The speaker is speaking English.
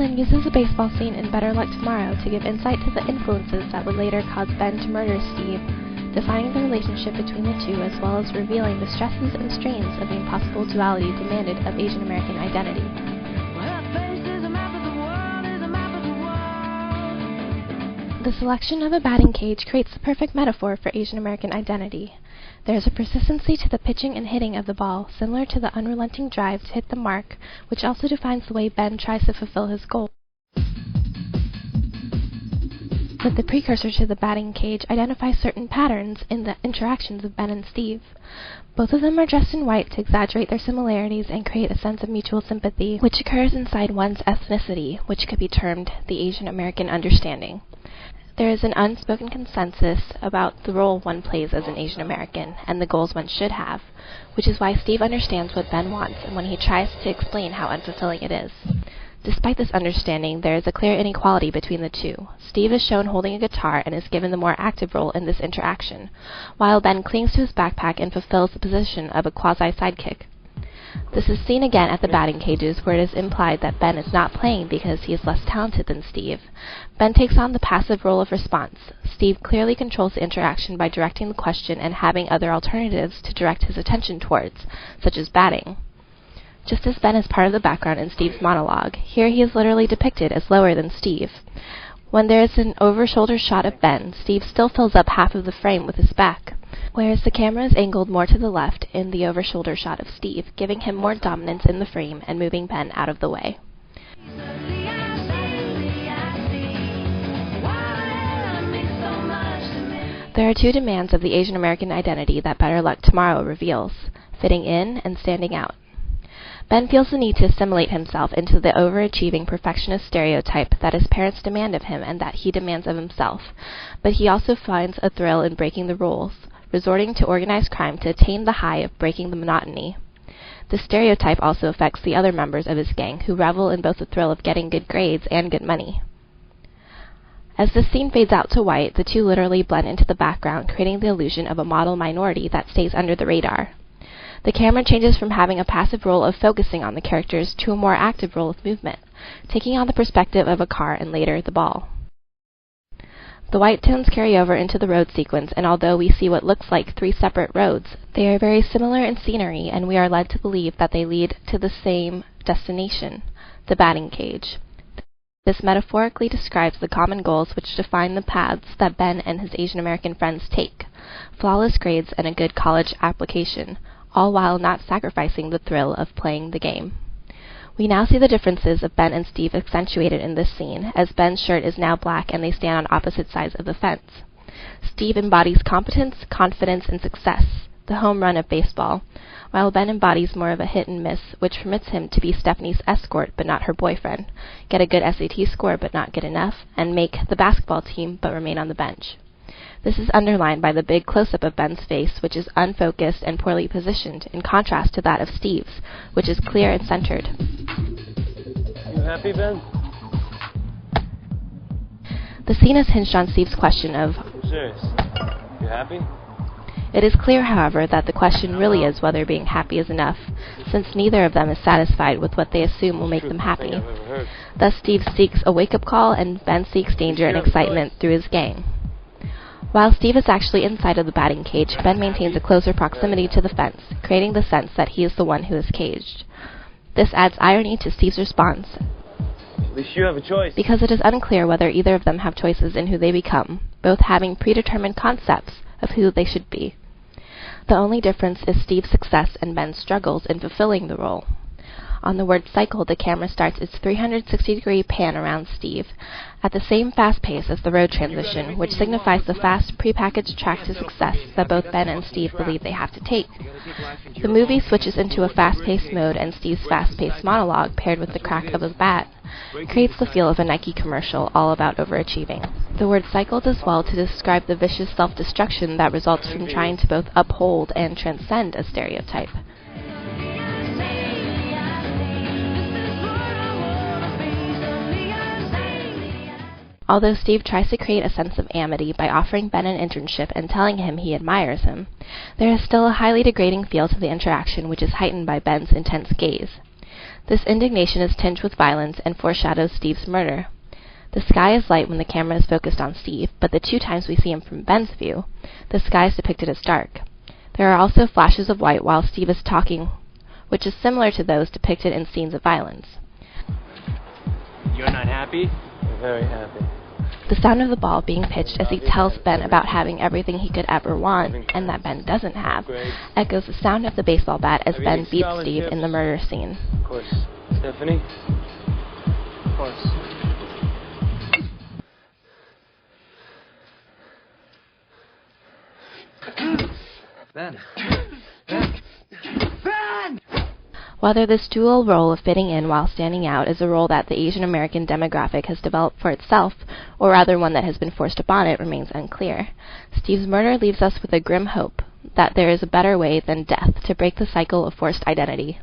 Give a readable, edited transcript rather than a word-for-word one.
Lin uses a baseball scene in Better Luck Tomorrow to give insight to the influences that would later cause Ben to murder Steve, defining the relationship between the two as well as revealing the stresses and strains of the impossible duality demanded of Asian American identity. The selection of a batting cage creates the perfect metaphor for Asian American identity. There is a persistency to the pitching and hitting of the ball, similar to the unrelenting drive to hit the mark, which also defines the way Ben tries to fulfill his goal. But the precursor to the batting cage identifies certain patterns in the interactions of Ben and Steve. Both of them are dressed in white to exaggerate their similarities and create a sense of mutual sympathy, which occurs inside one's ethnicity, which could be termed the Asian American understanding. There is an unspoken consensus about the role one plays as an Asian American and the goals one should have, which is why Steve understands what Ben wants and when he tries to explain how unfulfilling it is. Despite this understanding, there is a clear inequality between the two. Steve is shown holding a guitar and is given the more active role in this interaction, while Ben clings to his backpack and fulfills the position of a quasi-sidekick. This is seen again at the batting cages, where it is implied that Ben is not playing because he is less talented than Steve. Ben takes on the passive role of response. Steve clearly controls the interaction by directing the question and having other alternatives to direct his attention towards, such as batting. Just as Ben is part of the background in Steve's monologue, here he is literally depicted as lower than Steve. When there is an over-shoulder shot of Ben, Steve still fills up half of the frame with his back, whereas the camera is angled more to the left in the over-shoulder shot of Steve, giving him more dominance in the frame and moving Ben out of the way. There are two demands of the Asian American identity that Better Luck Tomorrow reveals: fitting in and standing out. Ben feels the need to assimilate himself into the overachieving perfectionist stereotype that his parents demand of him and that he demands of himself, but he also finds a thrill in breaking the rules, resorting to organized crime to attain the high of breaking the monotony. The stereotype also affects the other members of his gang, who revel in both the thrill of getting good grades and good money. As the scene fades out to white, the two literally blend into the background, creating the illusion of a model minority that stays under the radar. The camera changes from having a passive role of focusing on the characters to a more active role of movement, taking on the perspective of a car and later the ball. The white tones carry over into the road sequence, and although we see what looks like three separate roads, they are very similar in scenery, and we are led to believe that they lead to the same destination, the batting cage. This metaphorically describes the common goals which define the paths that Ben and his Asian American friends take: flawless grades and a good college application, all while not sacrificing the thrill of playing the game. We now see the differences of Ben and Steve accentuated in this scene, as Ben's shirt is now black and they stand on opposite sides of the fence. Steve embodies competence, confidence, and success, the home run of baseball, while Ben embodies more of a hit and miss, which permits him to be Stephanie's escort but not her boyfriend, get a good SAT score but not good enough, and make the basketball team but remain on the bench. This is underlined by the big close-up of Ben's face, which is unfocused and poorly positioned, in contrast to that of Steve's, which is clear and centered. You happy, Ben? The scene is hinged on Steve's question of, I'm serious. You happy? It is clear, however, that the question really is whether being happy is enough, since neither of them is satisfied with what they assume will make them happy. Thus Steve seeks a wake-up call, and Ben seeks danger and excitement through his gang. While Steve is actually inside of the batting cage, Ben maintains a closer proximity to the fence, creating the sense that he is the one who is caged. This adds irony to Steve's response, At least you have a choice. because it is unclear whether either of them have choices in who they become, both having predetermined concepts of who they should be. The only difference is Steve's success and Ben's struggles in fulfilling the role. On the word cycle, the camera starts its 360-degree pan around Steve, at the same fast pace as the road transition, which signifies the fast, prepackaged track to success that both Ben and Steve believe they have to take. The movie switches into a fast-paced mode, and Steve's fast-paced monologue, paired with the crack of a bat, creates the feel of a Nike commercial all about overachieving. The word cycle does well to describe the vicious self-destruction that results from trying to both uphold and transcend a stereotype. Although Steve tries to create a sense of amity by offering Ben an internship and telling him he admires him, there is still a highly degrading feel to the interaction, which is heightened by Ben's intense gaze. This indignation is tinged with violence and foreshadows Steve's murder. The sky is light when the camera is focused on Steve, but the 2 times we see him from Ben's view, the sky is depicted as dark. There are also flashes of white while Steve is talking, which is similar to those depicted in scenes of violence. You're not happy? I'm very happy. The sound of the ball being pitched as he tells Ben about having everything he could ever want, and that Ben doesn't have, echoes the sound of the baseball bat as Ben beats Steve in the murder scene. Of course. Stephanie? Of course. Ben! Ben! Ben! Whether this dual role of fitting in while standing out is a role that the Asian American demographic has developed for itself, or rather one that has been forced upon it, remains unclear. Steve's murder leaves us with a grim hope that there is a better way than death to break the cycle of forced identity